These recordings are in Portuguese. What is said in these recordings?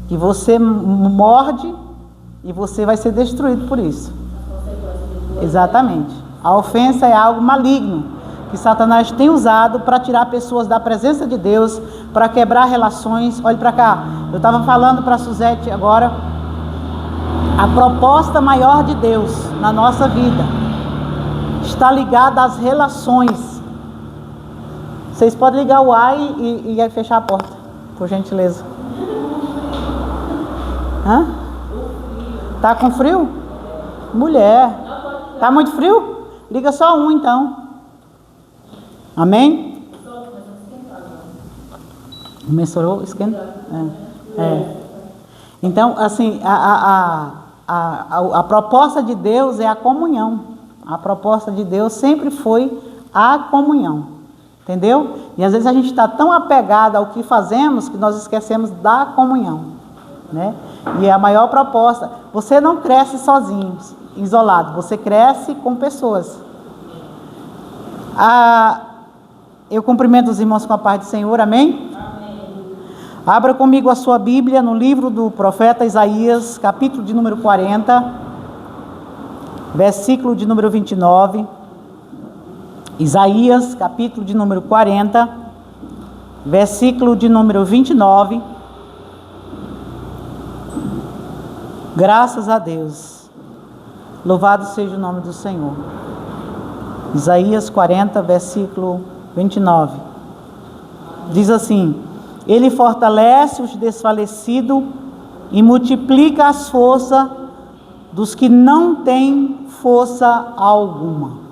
que você morde e você vai ser destruído por isso. Exatamente. A ofensa é algo maligno que Satanás tem usado para tirar pessoas da presença de Deus, para quebrar relações. Olhe para cá, eu estava falando para a Suzete agora, a proposta maior de Deus na nossa vida está ligada às relações. Vocês podem ligar o ar e fechar a porta, por gentileza. Hã? Tá com frio? Mulher, tá muito frio? Liga só um então. Amém? Começou, esquenta? Então, assim, a proposta de Deus é a comunhão. A proposta de Deus sempre foi a comunhão. Entendeu? E às vezes a gente está tão apegado ao que fazemos que nós esquecemos da comunhão, né? E a maior proposta, você não cresce sozinho, isolado, você cresce com pessoas. Eu cumprimento os irmãos com a paz do Senhor, amém? Amém. Abra comigo a sua Bíblia no livro do profeta Isaías, capítulo de número 40, versículo de número 29. Isaías, capítulo de número 40, versículo de número 29. Graças a Deus. Louvado seja o nome do Senhor. Isaías 40, versículo 29. Diz assim: Ele fortalece os desfalecidos e multiplica as forças dos que não têm força alguma.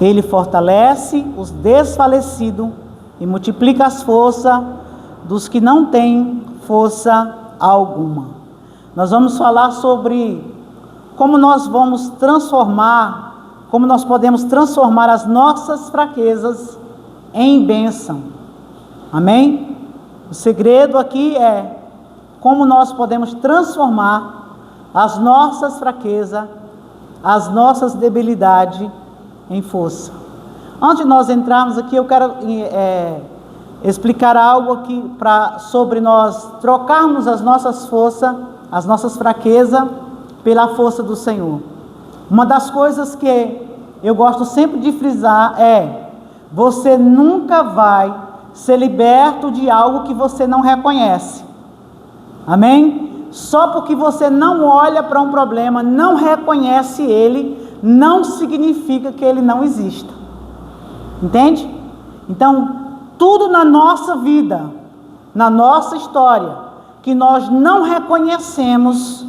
Ele fortalece os desfalecidos e multiplica as forças dos que não têm força alguma. Nós vamos falar sobre como nós vamos transformar, como nós podemos transformar as nossas fraquezas em bênção. Amém? O segredo aqui é como nós podemos transformar as nossas fraquezas, as nossas debilidades em força. Antes de nós entrarmos aqui, eu quero explicar algo aqui sobre nós trocarmos as nossas forças, as nossas fraquezas, pela força do Senhor. Uma das coisas que eu gosto sempre de frisar é: você nunca vai ser liberto de algo que você não reconhece. Amém? Só porque você não olha para um problema, não reconhece ele, não significa que ele não exista. Entende? Então, tudo na nossa vida, na nossa história, que nós não reconhecemos,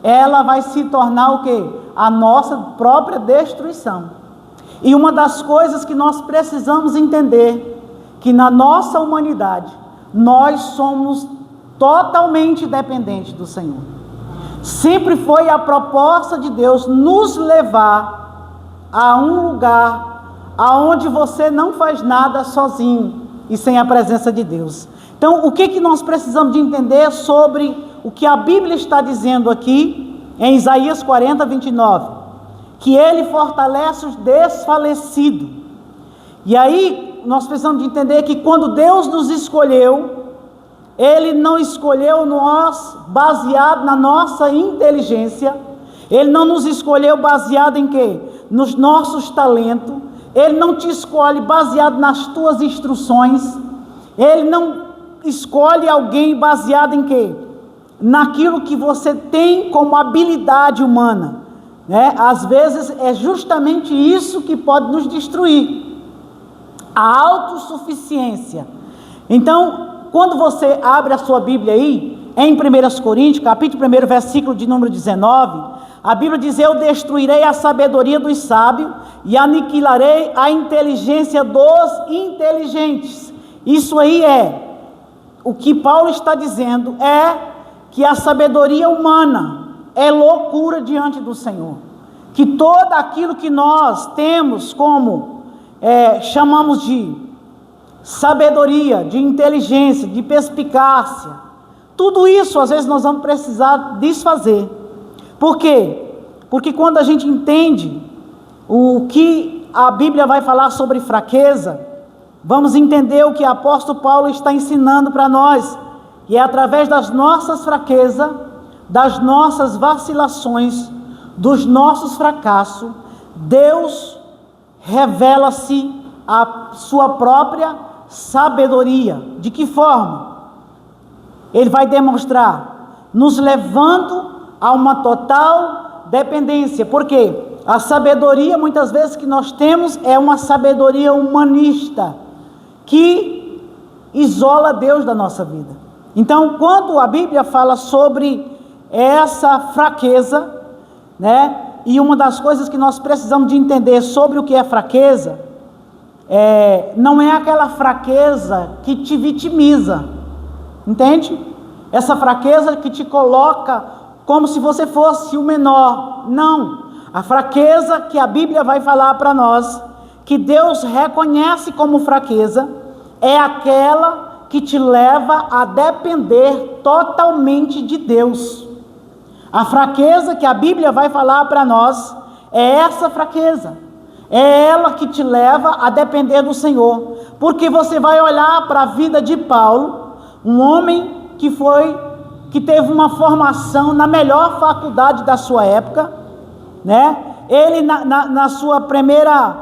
ela vai se tornar o quê? A nossa própria destruição. E uma das coisas que nós precisamos entender, que na nossa humanidade, nós somos totalmente dependentes do Senhor. Sempre foi a proposta de Deus nos levar a um lugar aonde você não faz nada sozinho e sem a presença de Deus. Então, o que nós precisamos de entender sobre o que a Bíblia está dizendo aqui em Isaías 40, 29? Que Ele fortalece os desfalecidos. E aí, nós precisamos de entender que quando Deus nos escolheu, Ele não escolheu nós baseado na nossa inteligência. Ele não nos escolheu baseado em quê? Nos nossos talentos. Ele não te escolhe baseado nas tuas instruções. Ele não escolhe alguém baseado em quê? Naquilo que você tem como habilidade humana, né? Às vezes é justamente isso que pode nos destruir. A autossuficiência. Então, quando você abre a sua Bíblia aí, em 1 Coríntios, capítulo 1, versículo de número 19, a Bíblia diz: Eu destruirei a sabedoria dos sábios e aniquilarei a inteligência dos inteligentes. Isso aí o que Paulo está dizendo que a sabedoria humana é loucura diante do Senhor. Que todo aquilo que nós temos como, chamamos de sabedoria, de inteligência, de perspicácia, tudo isso às vezes nós vamos precisar desfazer. Por quê? Porque quando a gente entende o que a Bíblia vai falar sobre fraqueza, vamos entender o que o apóstolo Paulo está ensinando para nós, e é através das nossas fraquezas, das nossas vacilações, dos nossos fracassos, Deus revela-se a sua própria sabedoria. De que forma? Ele vai demonstrar, nos levando a uma total dependência. Por quê? A sabedoria, muitas vezes, que nós temos é uma sabedoria humanista, que isola Deus da nossa vida. Então, quando a Bíblia fala sobre essa fraqueza, né? E uma das coisas que nós precisamos de entender sobre o que é fraqueza, não é aquela fraqueza que te vitimiza, entende? Essa fraqueza que te coloca como se você fosse o menor. Não. A fraqueza que a Bíblia vai falar para nós, que Deus reconhece como fraqueza, é aquela que te leva a depender totalmente de Deus. A fraqueza que a Bíblia vai falar para nós é essa fraqueza. É ela que te leva a depender do Senhor. Porque você vai olhar para a vida de Paulo, um homem que teve uma formação na melhor faculdade da sua época, né? Ele na sua primeira,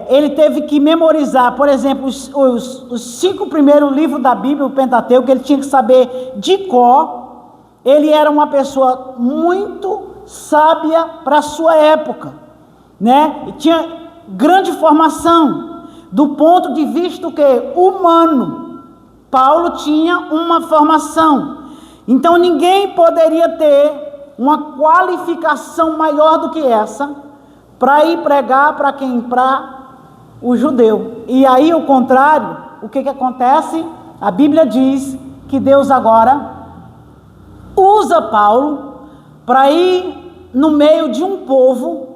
ele teve que memorizar, por exemplo, os 5 primeiros livros da Bíblia, o Pentateuco, que ele tinha que saber de cor. Ele era uma pessoa muito sábia para a sua época, né? E tinha grande formação, do ponto de vista humano. Paulo tinha uma formação, então ninguém poderia ter uma qualificação maior do que essa, para ir pregar para quem? Para o judeu. E aí, ao contrário, o que acontece? A Bíblia diz que Deus agora usa Paulo para ir no meio de um povo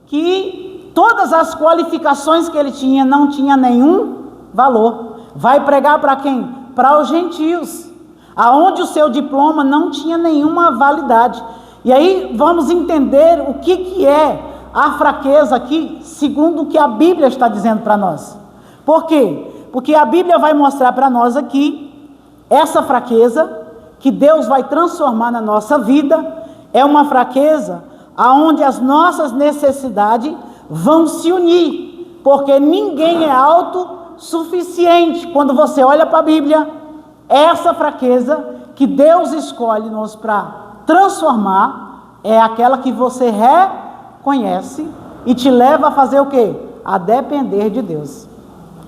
que todas as qualificações que ele tinha não tinha nenhum valor. Vai pregar para quem? Para os gentios, aonde o seu diploma não tinha nenhuma validade. E aí vamos entender o que é a fraqueza aqui, segundo o que a Bíblia está dizendo para nós. Por quê? Porque a Bíblia vai mostrar para nós aqui, essa fraqueza que Deus vai transformar na nossa vida, é uma fraqueza aonde as nossas necessidades vão se unir, porque ninguém é autossuficiente. Quando você olha para a Bíblia, essa fraqueza que Deus escolhe-nos para transformar, é aquela que você reconhece e te leva a fazer o quê? A depender de Deus.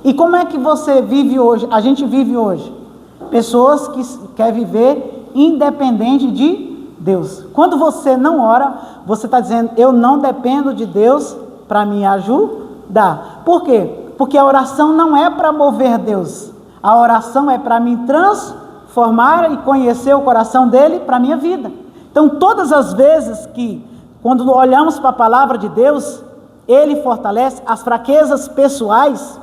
E como é que você vive hoje? A gente vive hoje pessoas que querem viver independente de Deus. Quando você não ora, você está dizendo, eu não dependo de Deus para me ajudar. Por quê? Porque a oração não é para mover Deus. A oração é para me transformar e conhecer o coração dele para a minha vida. Então, todas as vezes que, quando olhamos para a palavra de Deus, ele fortalece as fraquezas pessoais,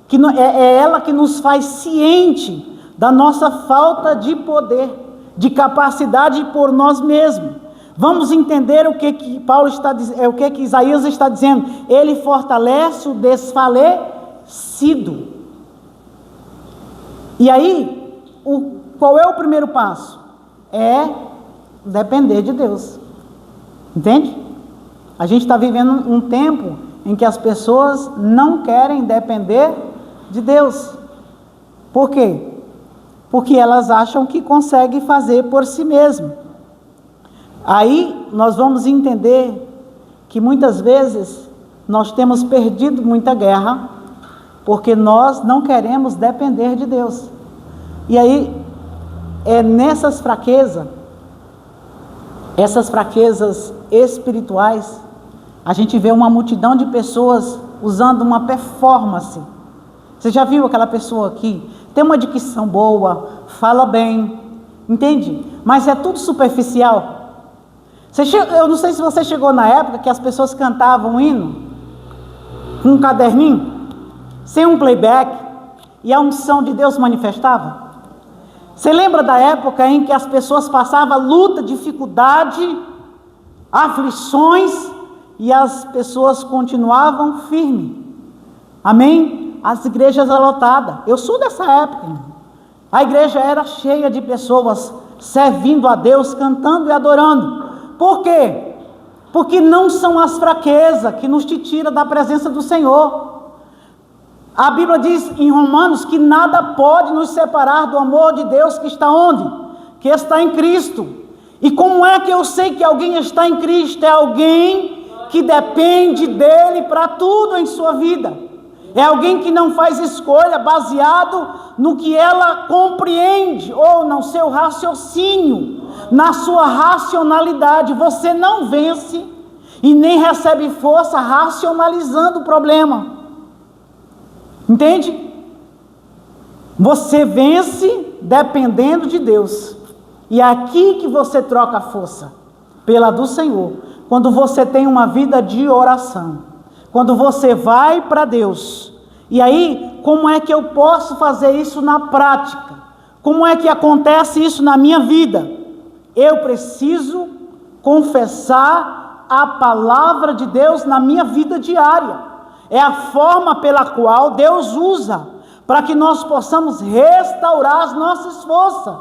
que é ela que nos faz ciente da nossa falta de poder, de capacidade por nós mesmos. Vamos entender o que Paulo está dizendo, o que Isaías está dizendo. Ele fortalece o desfalecido. E aí, qual é o primeiro passo? É depender de Deus. Entende? A gente está vivendo um tempo em que as pessoas não querem depender de Deus. Por quê? Porque elas acham que conseguem fazer por si mesmas. Aí nós vamos entender que muitas vezes nós temos perdido muita guerra, porque nós não queremos depender de Deus. E aí, é nessas fraquezas, essas fraquezas espirituais, a gente vê uma multidão de pessoas usando uma performance. Você já viu aquela pessoa que tem uma dicção boa, fala bem, entende? Mas é tudo superficial. Eu não sei se você chegou na época que as pessoas cantavam um hino com um caderninho, sem um playback, e a unção de Deus manifestava. Você lembra da época em que as pessoas passavam luta, dificuldade, aflições, e as pessoas continuavam firmes? Amém? as igrejas eram lotadas. Eu sou dessa época, irmão. A igreja era cheia de pessoas servindo a Deus, cantando e adorando. Por quê? Porque não são as fraquezas que nos tiram da presença do Senhor. A Bíblia diz em Romanos que nada pode nos separar do amor de Deus que está onde? Que está em Cristo. E como é que eu sei que alguém está em Cristo? É alguém que depende dele para tudo em sua vida. É alguém que não faz escolha baseado no que ela compreende ou no seu raciocínio, na sua racionalidade. Você não vence e nem recebe força racionalizando o problema. Entende? Você vence dependendo de Deus. E é aqui que você troca a força pela do Senhor. Quando você tem uma vida de oração. Quando você vai para Deus. E aí, como é que eu posso fazer isso na prática? Como é que acontece isso na minha vida? Eu preciso confessar a palavra de Deus na minha vida diária. É a forma pela qual Deus usa para que nós possamos restaurar as nossas forças.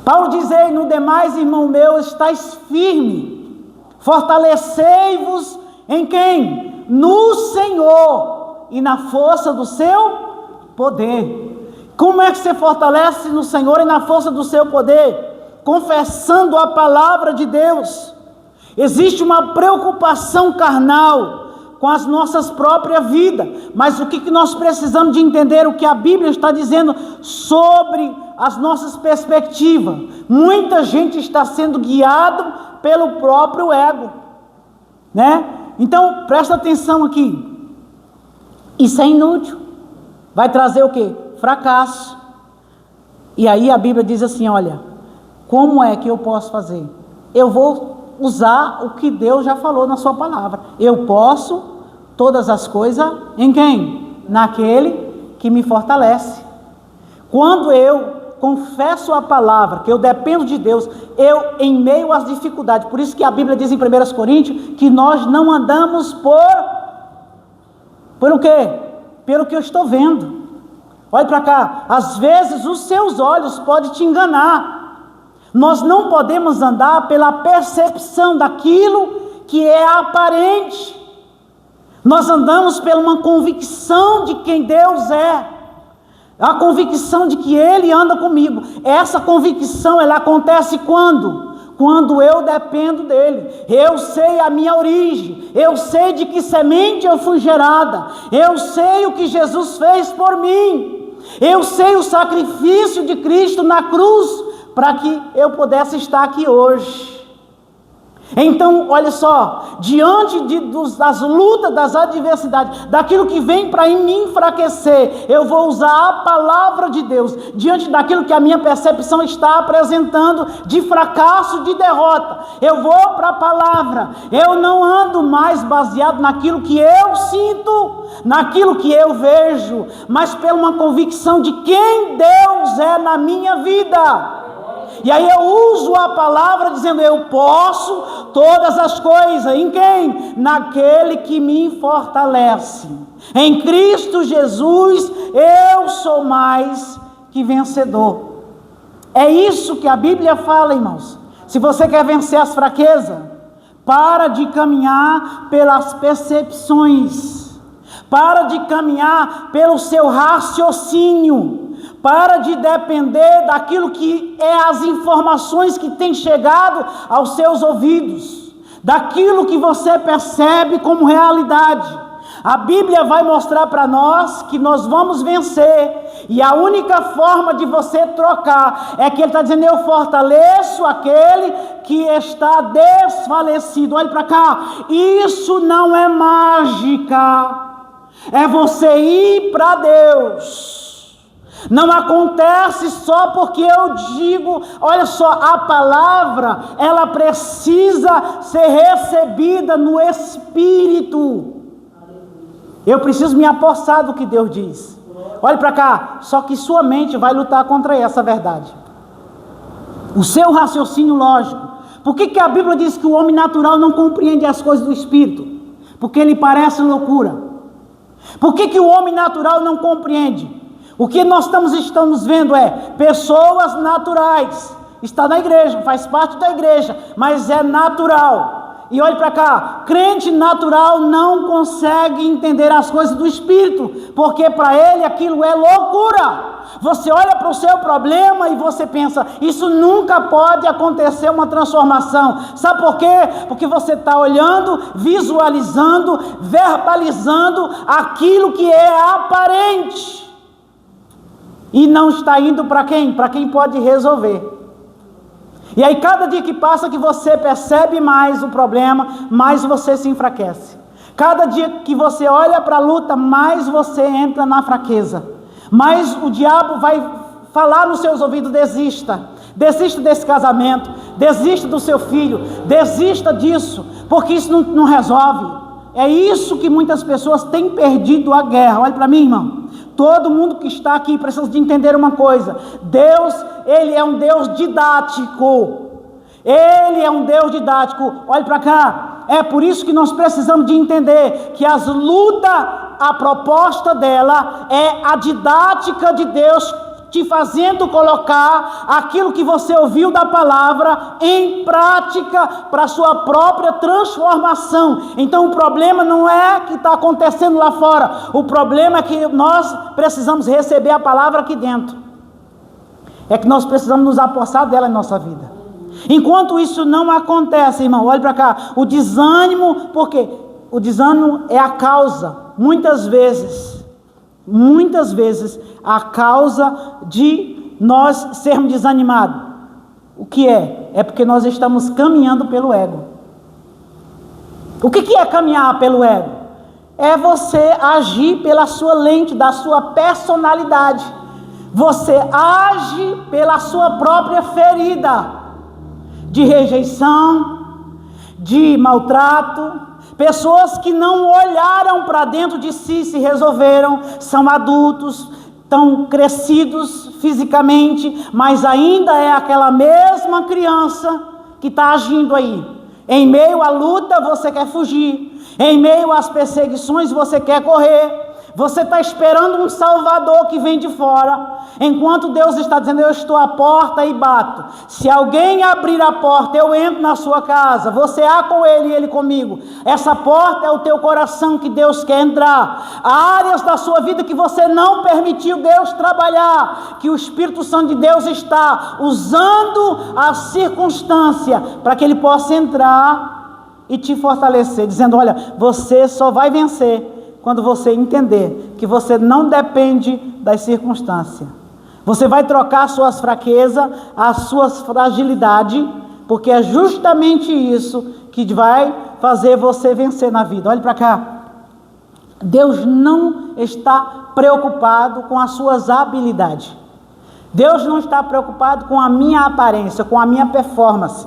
Paulo diz: ei, no demais, irmão meu, estáis firme, fortalecei-vos em quem? No Senhor e na força do seu poder. Como é que você fortalece no Senhor e na força do seu poder? Confessando a palavra de Deus. Existe uma preocupação carnal com as nossas próprias vidas, mas o que nós precisamos de entender? O que a Bíblia está dizendo sobre as nossas perspectivas. Muita gente está sendo guiado pelo próprio ego, né? Então presta atenção aqui, isso é inútil, vai trazer o que? Fracasso. E aí a Bíblia diz assim: olha, como é que eu posso fazer? Eu vou usar o que Deus já falou na sua palavra. Eu posso todas as coisas em quem? Naquele que me fortalece. Quando eu confesso a palavra, que eu dependo de Deus, eu em meio às dificuldades, por isso que a Bíblia diz em 1 Coríntios, que nós não andamos por o quê? Pelo que eu estou vendo. Olha para cá, às vezes os seus olhos podem te enganar. Nós não podemos andar pela percepção daquilo que é aparente. Nós andamos por uma convicção de quem Deus é. A convicção de que Ele anda comigo. Essa convicção, ela acontece quando? Quando eu dependo dEle. Eu sei a minha origem. Eu sei de que semente eu fui gerada. Eu sei o que Jesus fez por mim. Eu sei o sacrifício de Cristo na cruz para que eu pudesse estar aqui hoje. Então, olha só, diante das lutas, das adversidades, daquilo que vem para me enfraquecer, eu vou usar a palavra de Deus, diante daquilo que a minha percepção está apresentando, de fracasso, de derrota, eu vou para a palavra, eu não ando mais baseado naquilo que eu sinto, naquilo que eu vejo, mas pela uma convicção de quem Deus é na minha vida. E aí eu uso a palavra dizendo: eu posso todas as coisas. Em quem? Naquele que me fortalece. Em Cristo Jesus eu sou mais que vencedor. É isso que a Bíblia fala, irmãos. Se você quer vencer as fraquezas, para de caminhar pelas percepções. Para de caminhar pelo seu raciocínio. Para de depender daquilo que é as informações que têm chegado aos seus ouvidos, daquilo que você percebe como realidade. A Bíblia vai mostrar para nós que nós vamos vencer, e a única forma de você trocar é que Ele está dizendo: eu fortaleço aquele que está desfalecido. Olhe para cá, isso não é mágica, é você ir para Deus. Não acontece só porque eu digo. Olha só, a palavra, ela precisa ser recebida no Espírito. Eu preciso me apossar do que Deus diz. Olha para cá, só que sua mente vai lutar contra essa verdade. O seu raciocínio lógico. Por que a Bíblia diz que o homem natural não compreende as coisas do Espírito? Porque ele parece loucura. Por que o homem natural não compreende? O que nós estamos vendo é pessoas naturais. Está na igreja, faz parte da igreja, mas é natural. E olhe para cá, crente natural não consegue entender as coisas do Espírito, porque para ele aquilo é loucura. Você olha para o seu problema e você pensa, isso nunca pode acontecer uma transformação. Sabe por quê? Porque você está olhando, visualizando, verbalizando aquilo que é aparente. E não está indo para quem? Para quem pode resolver. E aí cada dia que passa que você percebe mais o problema, mais você se enfraquece. Cada dia que você olha para a luta, mais você entra na fraqueza. Mais o diabo vai falar nos seus ouvidos, desista. Desista desse casamento, desista do seu filho, desista disso, porque isso não resolve. É isso que muitas pessoas têm perdido a guerra. Olha para mim, irmão. Todo mundo que está aqui precisa de entender uma coisa. Deus, Ele é um Deus didático. Ele é um Deus didático. Olhe para cá. É por isso que nós precisamos de entender que as lutas, a proposta dela é a didática de Deus, te fazendo colocar aquilo que você ouviu da palavra em prática para a sua própria transformação. Então o problema não é que está acontecendo lá fora, o problema é que nós precisamos receber a palavra aqui dentro, é que nós precisamos nos apossar dela em nossa vida. Enquanto isso não acontece, irmão, olhe para cá, o desânimo, porque o desânimo é a causa, muitas vezes, a causa de nós sermos desanimados. O que é? É porque nós estamos caminhando pelo ego. O que é caminhar pelo ego? É você agir pela sua lente, da sua personalidade. Você age pela sua própria ferida de rejeição, de maltrato. Pessoas que não olharam para dentro de si, se resolveram, são adultos, estão crescidos fisicamente, mas ainda é aquela mesma criança que está agindo aí. Em meio à luta você quer fugir, em meio às perseguições você quer correr. Você está esperando um Salvador que vem de fora, enquanto Deus está dizendo, eu estou à porta e bato. Se alguém abrir a porta, eu entro na sua casa, você há com ele e ele comigo. Essa porta é o teu coração que Deus quer entrar. Há áreas da sua vida que você não permitiu Deus trabalhar, que o Espírito Santo de Deus está usando a circunstância para que ele possa entrar e te fortalecer, dizendo, olha, você só vai vencer quando você entender que você não depende das circunstâncias. Você vai trocar suas fraquezas, as suas fragilidades, porque é justamente isso que vai fazer você vencer na vida. Olhe para cá. Deus não está preocupado com as suas habilidades. Deus não está preocupado com a minha aparência, com a minha performance.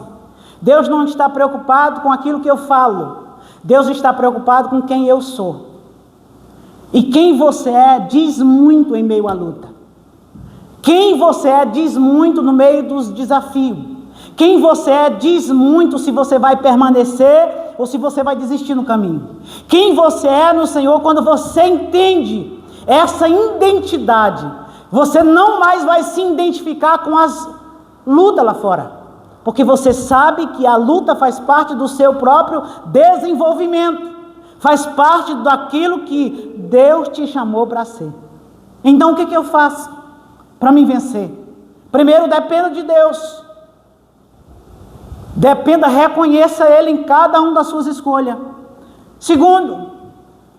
Deus não está preocupado com aquilo que eu falo. Deus está preocupado com quem eu sou. E quem você é diz muito em meio à luta. Quem você é diz muito no meio dos desafios. Quem você é diz muito se você vai permanecer ou se você vai desistir no caminho. Quem você é no Senhor, quando você entende essa identidade, você não mais vai se identificar com as lutas lá fora. Porque você sabe que a luta faz parte do seu próprio desenvolvimento. Faz parte daquilo que Deus te chamou para ser. Então o que eu faço para me vencer? Primeiro, dependa de Deus. Dependa, reconheça Ele em cada uma das suas escolhas. Segundo,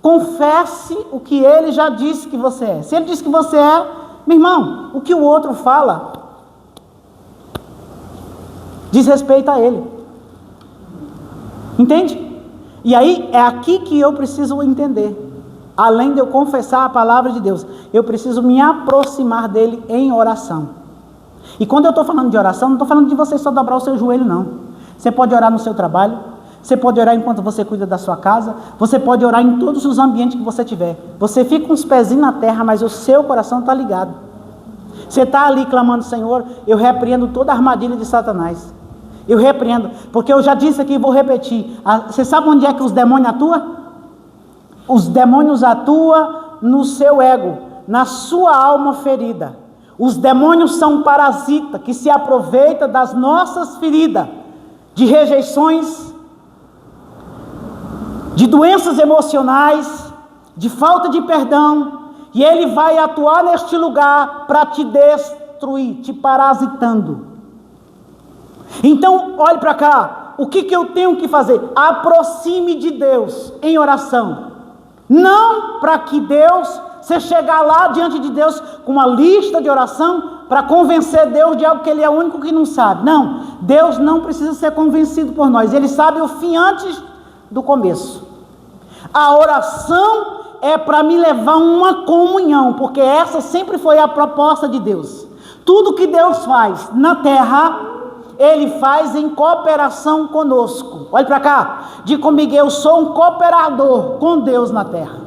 confesse o que Ele já disse que você é. Se Ele disse que você é, meu irmão, o que o outro fala diz respeito a Ele. Entende? E aí é aqui que eu preciso entender. Além de eu confessar a palavra de Deus, eu preciso me aproximar dele em oração. E quando eu estou falando de oração, não estou falando de você só dobrar o seu joelho, não. Você pode orar no seu trabalho, você pode orar enquanto você cuida da sua casa, você pode orar em todos os ambientes que você tiver. Você fica com os pezinhos na terra, mas o seu coração está ligado. Você está ali clamando, Senhor, eu repreendo toda a armadilha de Satanás. Eu repreendo, porque eu já disse aqui e vou repetir. Você sabe onde é que os demônios atuam? Os demônios atuam no seu ego, na sua alma ferida. Os demônios são parasitas que se aproveitam das nossas feridas, de rejeições, de doenças emocionais, de falta de perdão, e ele vai atuar neste lugar para te destruir, te parasitando. Então, olhe para cá, o que eu tenho que fazer? Aproxime de Deus em oração, não para que Deus, você chegar lá diante de Deus com uma lista de oração, para convencer Deus de algo que Ele é o único que não sabe. Não, Deus não precisa ser convencido por nós, Ele sabe o fim antes do começo. A oração é para me levar a uma comunhão, porque essa sempre foi a proposta de Deus. Tudo que Deus faz na terra, Ele faz em cooperação conosco. Olha para cá, diga comigo, eu sou um cooperador com Deus na terra.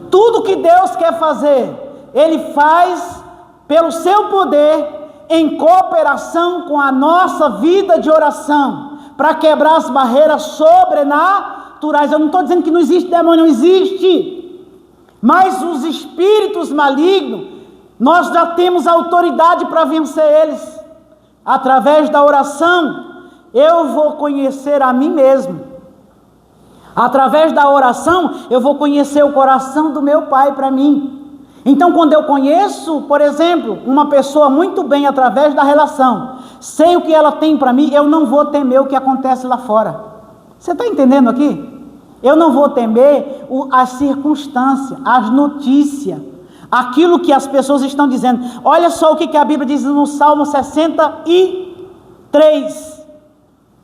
Tudo que Deus quer fazer, Ele faz pelo seu poder, em cooperação com a nossa vida de oração, para quebrar as barreiras sobrenaturais. Eu não estou dizendo que não existe demônio, não existe, mas os espíritos malignos, nós já temos autoridade para vencer eles. Através da oração, eu vou conhecer a mim mesmo. Através da oração, eu vou conhecer o coração do meu Pai para mim. Então, quando eu conheço, por exemplo, uma pessoa muito bem através da relação, sei o que ela tem para mim, eu não vou temer o que acontece lá fora. Você está entendendo aqui? Eu não vou temer as circunstâncias, as notícias, aquilo que as pessoas estão dizendo. Olha só o que a Bíblia diz no Salmo 63,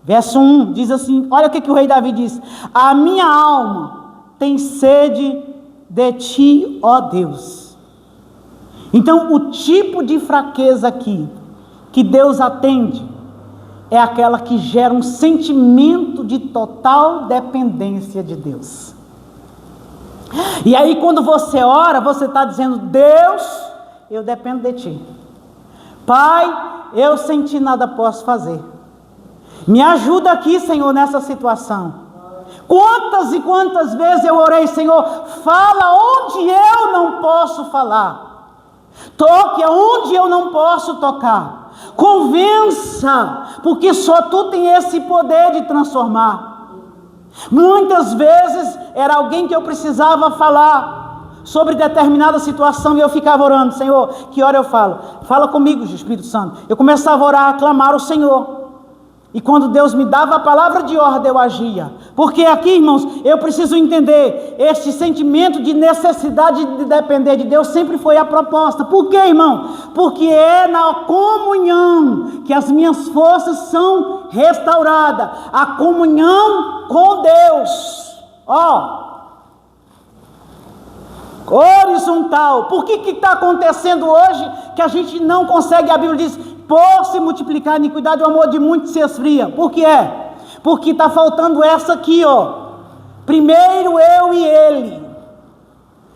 verso 1, diz assim, olha o que o rei Davi diz: a minha alma tem sede de ti, ó Deus. Então, o tipo de fraqueza aqui, que Deus atende, é aquela que gera um sentimento de total dependência de Deus. E aí, quando você ora, você está dizendo: Deus, eu dependo de ti. Pai, eu sem ti nada posso fazer. Me ajuda aqui, Senhor, nessa situação. Quantas e quantas vezes eu orei: Senhor, fala onde eu não posso falar. Toque aonde eu não posso tocar. Convença, porque só tu tem esse poder de transformar. Muitas vezes era alguém que eu precisava falar sobre determinada situação e eu ficava orando: Senhor, que hora eu falo? Fala comigo, Espírito Santo. Eu começava a orar, a clamar ao Senhor. E quando Deus me dava a palavra de ordem, eu agia. Porque aqui, irmãos, eu preciso entender, este sentimento de necessidade de depender de Deus sempre foi a proposta. Por quê, irmão? Porque é na comunhão que as minhas forças são restauradas. A comunhão com Deus. Horizontal. Por que está acontecendo hoje que a gente não consegue? A Bíblia diz: por se multiplicar a iniquidade, o amor de muitos se esfria. Por que é? Porque está faltando essa aqui, primeiro eu e ele,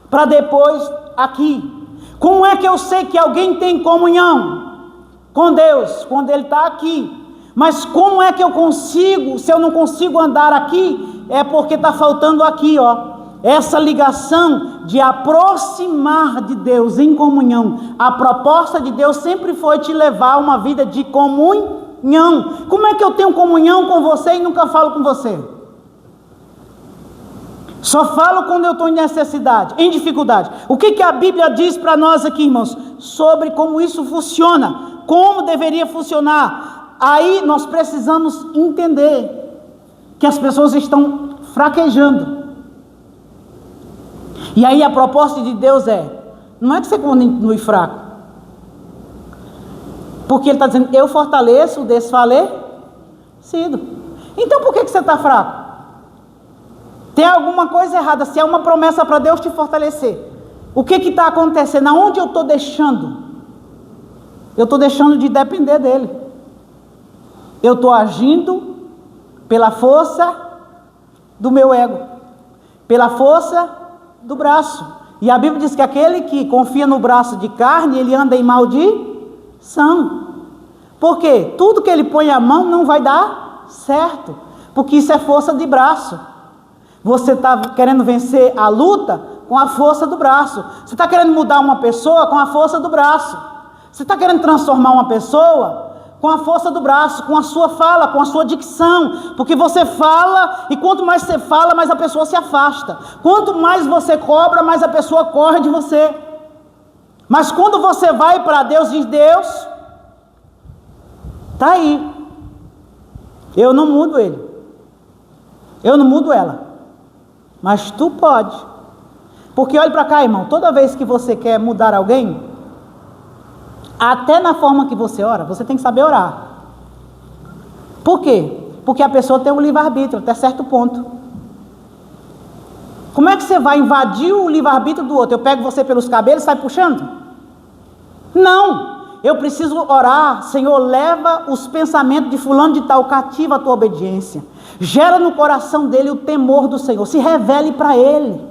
para depois aqui. Como é que eu sei que alguém tem comunhão com Deus? Quando ele está aqui. Mas como é que eu consigo, se eu não consigo andar aqui, é porque está faltando aqui, essa ligação de aproximar de Deus em comunhão. A proposta de Deus sempre foi te levar a uma vida de comunhão. Como é que eu tenho comunhão com você e nunca falo com você? Só falo quando eu estou em necessidade, em dificuldade. O que a Bíblia diz para nós aqui, irmãos, sobre como isso funciona, como deveria funcionar? Aí nós precisamos entender que as pessoas estão fraquejando. E aí a proposta de Deus não é que você continue fraco, porque Ele está dizendo: eu fortaleço o desfalecido. Então por que você está fraco? Tem alguma coisa errada. Se é uma promessa para Deus te fortalecer, o que está acontecendo? Aonde eu estou deixando? Eu estou deixando de depender dEle. Eu estou agindo pela força do meu ego, pela força do braço. E a Bíblia diz que aquele que confia no braço de carne, ele anda em maldição. Por quê? Tudo que ele põe a mão não vai dar certo, porque isso é força de braço. Você está querendo vencer a luta com a força do braço. Você está querendo mudar uma pessoa com a força do braço. Você está querendo transformar uma pessoa com a força do braço, com a sua fala, com a sua dicção. Porque você fala, e quanto mais você fala, mais a pessoa se afasta. Quanto mais você cobra, mais a pessoa corre de você. Mas quando você vai para Deus e diz: Deus, está aí. Eu não mudo ele. Eu não mudo ela. Mas tu pode. Porque olha para cá, irmão. Toda vez que você quer mudar alguém, até na forma que você ora, você tem que saber orar. Por quê? Porque a pessoa tem um livre-arbítrio até certo ponto. Como é que você vai invadir o livre-arbítrio do outro? Eu pego você pelos cabelos e saio puxando? Não! Eu preciso orar. Senhor, leva os pensamentos de fulano de tal, cativa a tua obediência. Gera no coração dele o temor do Senhor. Se revele para ele.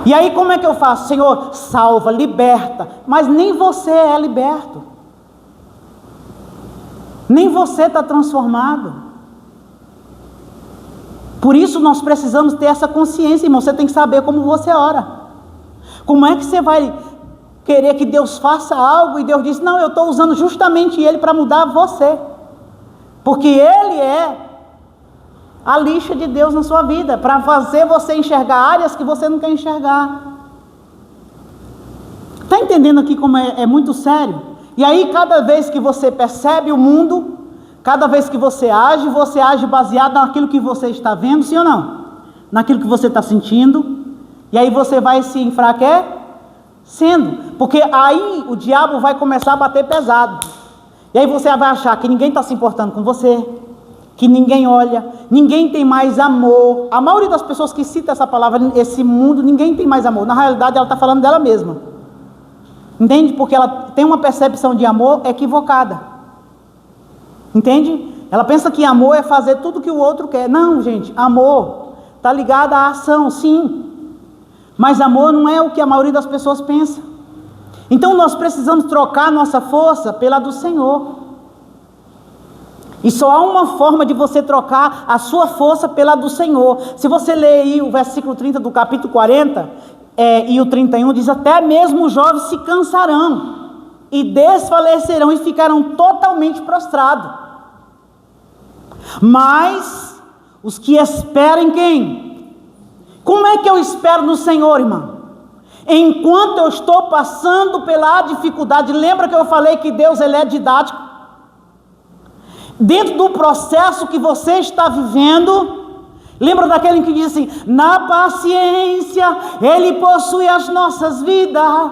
E aí como é que eu faço? Senhor, salva, liberta. Mas nem você é liberto. Nem você está transformado. Por isso nós precisamos ter essa consciência, irmão. Você tem que saber como você ora. Como é que você vai querer que Deus faça algo e Deus diz: não, eu estou usando justamente ele para mudar você. Porque ele é a lixa de Deus na sua vida, para fazer você enxergar áreas que você não quer enxergar. Está entendendo aqui como é muito sério? E aí cada vez que você percebe o mundo, cada vez que você age baseado naquilo que você está vendo, sim ou não? Naquilo que você está sentindo, e aí você vai se enfraquecendo, porque aí o diabo vai começar a bater pesado, e aí você vai achar que ninguém está se importando com você, que ninguém olha, ninguém tem mais amor. A maioria das pessoas que cita essa palavra, esse mundo, ninguém tem mais amor. Na realidade ela está falando dela mesma, entende? Porque ela tem uma percepção de amor equivocada, entende? Ela pensa que amor é fazer tudo que o outro quer. Não, gente, amor está ligado à ação, sim, mas amor não é o que a maioria das pessoas pensa. Então nós precisamos trocar nossa força pela do Senhor. E só há uma forma de você trocar a sua força pela do Senhor. Se você ler aí o versículo 30 do capítulo 40 e o 31, diz: até mesmo os jovens se cansarão e desfalecerão e ficarão totalmente prostrados. Mas os que esperam em quem? Como é que eu espero no Senhor, irmão? Enquanto eu estou passando pela dificuldade. Lembra que eu falei que Deus ele é didático? Dentro do processo que você está vivendo, lembra daquele que diz assim: na paciência ele possui as nossas vidas,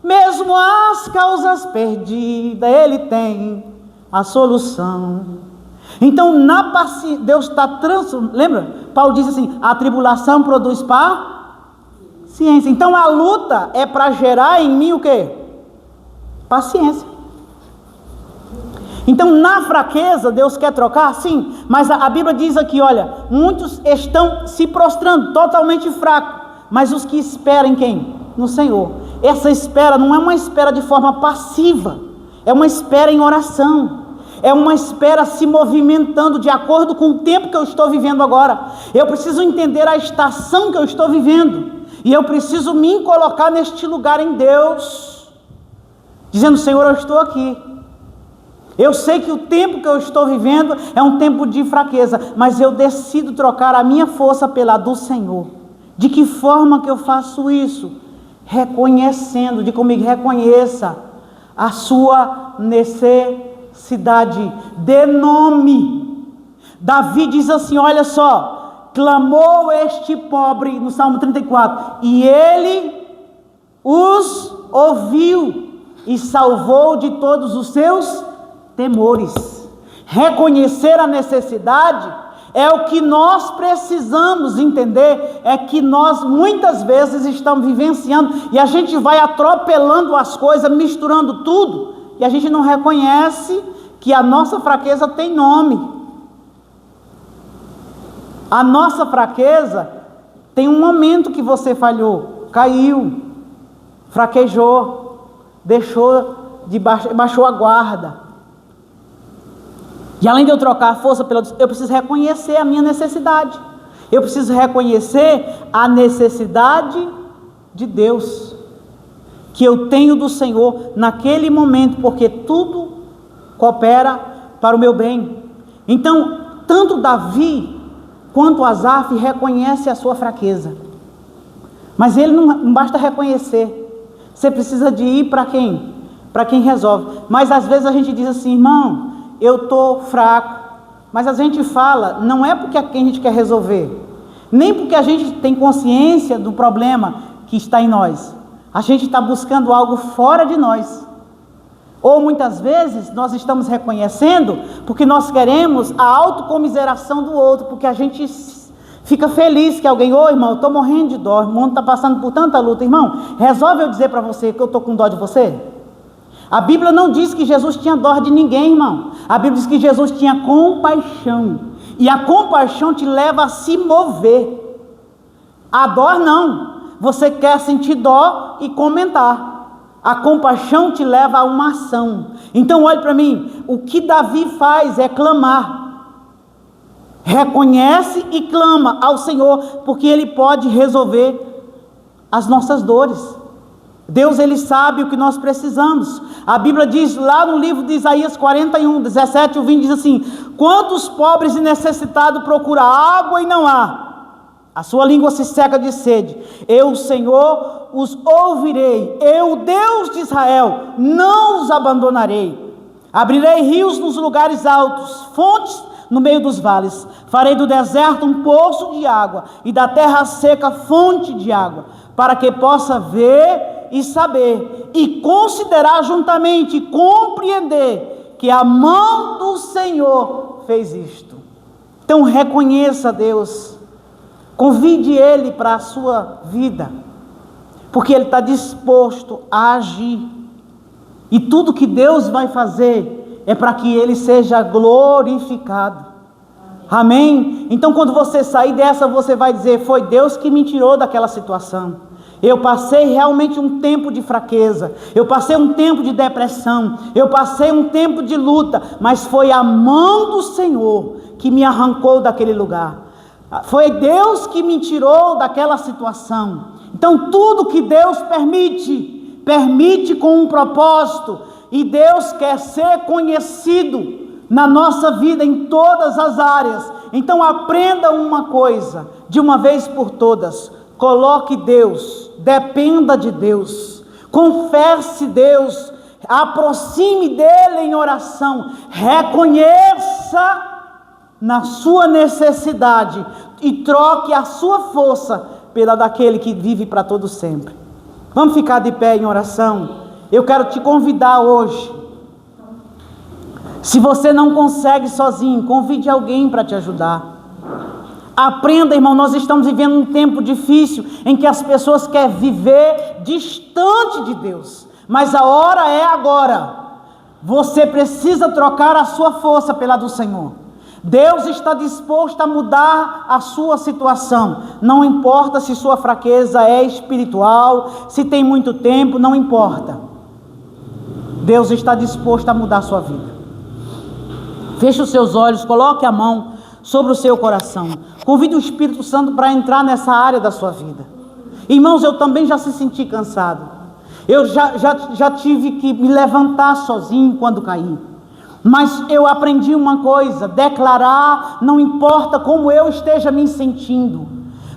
mesmo as causas perdidas ele tem a solução. Então na paciência Deus está transformando. Lembra? Paulo diz assim: a tribulação produz paciência. Então a luta é para gerar em mim o quê? Paciência. Então na fraqueza Deus quer trocar? Sim, mas a Bíblia diz aqui, olha, muitos estão se prostrando, totalmente fracos, mas os que esperam em quem? No Senhor. Essa espera não é uma espera de forma passiva, é uma espera em oração, é uma espera se movimentando de acordo com o tempo que eu estou vivendo agora. Eu preciso entender a estação que eu estou vivendo, e eu preciso me colocar neste lugar em Deus, dizendo: Senhor, eu estou aqui. Eu sei que o tempo que eu estou vivendo é um tempo de fraqueza, mas eu decido trocar a minha força pela do Senhor. De que forma que eu faço isso? Reconhecendo, de comigo, reconheça a sua necessidade, dê nome. Davi diz assim, olha só: clamou este pobre, no Salmo 34, e ele os ouviu e salvou de todos os seus temores. Reconhecer a necessidade é o que nós precisamos entender, é que nós muitas vezes estamos vivenciando e a gente vai atropelando as coisas, misturando tudo, e a gente não reconhece que a nossa fraqueza tem nome. A nossa fraqueza tem um momento que você falhou, caiu, fraquejou, baixou a guarda. E além de eu trocar a força pela, eu preciso reconhecer a minha necessidade. Eu preciso reconhecer a necessidade de Deus, que eu tenho do Senhor naquele momento, porque tudo coopera para o meu bem. Então, tanto Davi quanto Asaf reconhece a sua fraqueza. Mas ele não basta reconhecer. Você precisa de ir para quem? Para quem resolve. Mas às vezes a gente diz assim, irmão, eu estou fraco. Mas a gente fala, não é porque a quem a gente quer resolver, nem porque a gente tem consciência do problema que está em nós. A gente está buscando algo fora de nós. Ou muitas vezes nós estamos reconhecendo porque nós queremos a autocomiseração do outro, porque a gente fica feliz que alguém, irmão, eu estou morrendo de dó, o mundo está passando por tanta luta, irmão, resolve eu dizer para você que eu estou com dó de você? A Bíblia não diz que Jesus tinha dó de ninguém, irmão. A Bíblia diz que Jesus tinha compaixão, e a compaixão te leva a se mover. A dó não, você quer sentir dó e comentar. A compaixão te leva a uma ação. Então olhe para mim, o que Davi faz é clamar. Reconhece e clama ao Senhor, porque Ele pode resolver as nossas dores. Deus, Ele sabe o que nós precisamos. A Bíblia diz lá no livro de Isaías 41, 17 e 20, diz assim: quantos pobres e necessitados procuram água e não há, a sua língua se seca de sede. Eu, Senhor, os ouvirei. Eu, Deus de Israel, não os abandonarei. Abrirei rios nos lugares altos, fontes no meio dos vales. Farei do deserto um poço de água, e da terra seca fonte de água, para que possa ver e saber, e considerar juntamente, e compreender, que a mão do Senhor fez isto. Então reconheça Deus. Convide Ele para a sua vida, porque Ele está disposto a agir, e tudo que Deus vai fazer é para que Ele seja glorificado. Amém? Então quando você sair dessa, você vai dizer, foi Deus que me tirou daquela situação. Eu passei realmente um tempo de fraqueza, eu passei um tempo de depressão, eu passei um tempo de luta, mas foi a mão do Senhor que me arrancou daquele lugar. Foi Deus que me tirou daquela situação. Então tudo que Deus permite com um propósito, e Deus quer ser conhecido na nossa vida em todas as áreas. Então aprenda uma coisa, de uma vez por todas: coloque Deus, dependa de Deus, confesse Deus, aproxime dEle em oração, reconheça na sua necessidade e troque a sua força pela daquele que vive para todo sempre. Vamos ficar de pé em oração? Eu quero te convidar hoje. Se você não consegue sozinho, convide alguém para te ajudar. Aprenda, irmão, nós estamos vivendo um tempo difícil, em que as pessoas querem viver distante de Deus, mas a hora é agora. Você precisa trocar a sua força pela do Senhor. Deus está disposto a mudar a sua situação. Não importa se sua fraqueza é espiritual, se tem muito tempo, não importa. Deus está disposto a mudar a sua vida. Feche os seus olhos, coloque a mão sobre o seu coração. Convide o Espírito Santo para entrar nessa área da sua vida. Irmãos, eu também já se senti cansado. Eu já tive que me levantar sozinho quando caí. Mas eu aprendi uma coisa: declarar, não importa como eu esteja me sentindo,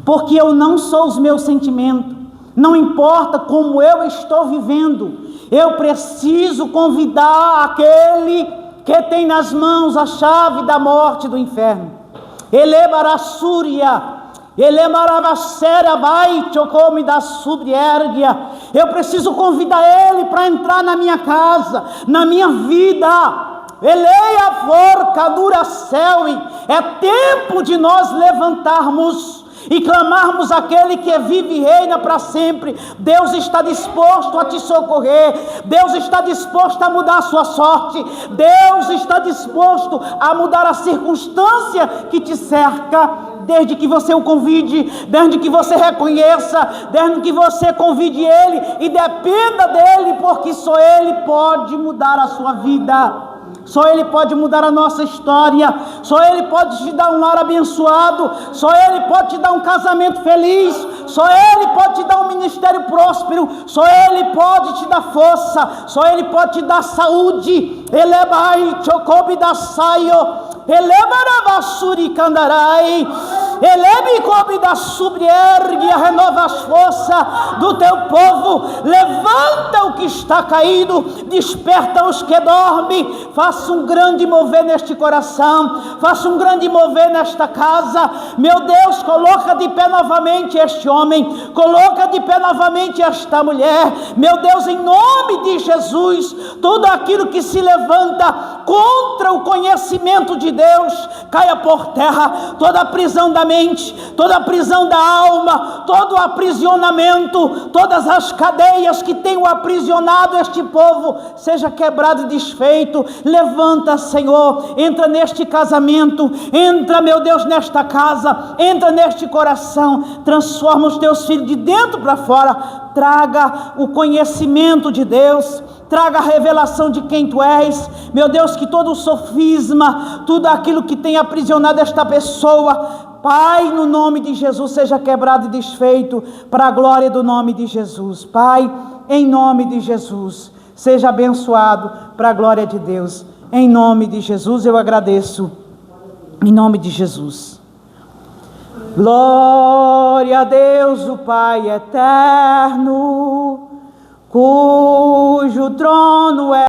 porque eu não sou os meus sentimentos. Não importa como eu estou vivendo, eu preciso convidar aquele que tem nas mãos a chave da morte e do inferno. Eu preciso convidar Ele para entrar na minha casa, na minha vida. É tempo de nós levantarmos e clamarmos aquele que vive e reina para sempre. Deus está disposto a te socorrer. Deus está disposto a mudar a sua sorte. Deus está disposto a mudar a circunstância que te cerca, desde que você o convide, desde que você reconheça, desde que você convide Ele e dependa dEle, porque só Ele pode mudar a sua vida. Só Ele pode mudar a nossa história. Só Ele pode te dar um lar abençoado. Só Ele pode te dar um casamento feliz. Só Ele pode te dar um ministério próspero. Só Ele pode te dar força. Só Ele pode te dar saúde. Elebai chocobi da saio. Elebarabasuri candarai. Elebe cobre da subriergue, renova as forças do teu povo. Levanta o que está caído, desperta os que dormem. Faça um grande mover neste coração, faça um grande mover nesta casa. Meu Deus, coloca de pé novamente este homem, coloca de pé novamente esta mulher. Meu Deus, em nome de Jesus, tudo aquilo que se levanta contra o conhecimento de Deus, caia por terra. Toda a prisão da mente, toda a prisão da alma, todo o aprisionamento, todas as cadeias que tenham aprisionado este povo, seja quebrado e desfeito. Levanta, Senhor, entra neste casamento, entra, meu Deus, nesta casa, entra neste coração, transforma os teus filhos de dentro para fora, traga o conhecimento de Deus, traga a revelação de quem Tu és. Meu Deus, que todo o sofisma, tudo aquilo que tem aprisionado esta pessoa, Pai, no nome de Jesus, seja quebrado e desfeito, para a glória do nome de Jesus. Pai, em nome de Jesus, seja abençoado, para a glória de Deus. Em nome de Jesus eu agradeço, em nome de Jesus. Glória a Deus, o Pai eterno, cujo trono é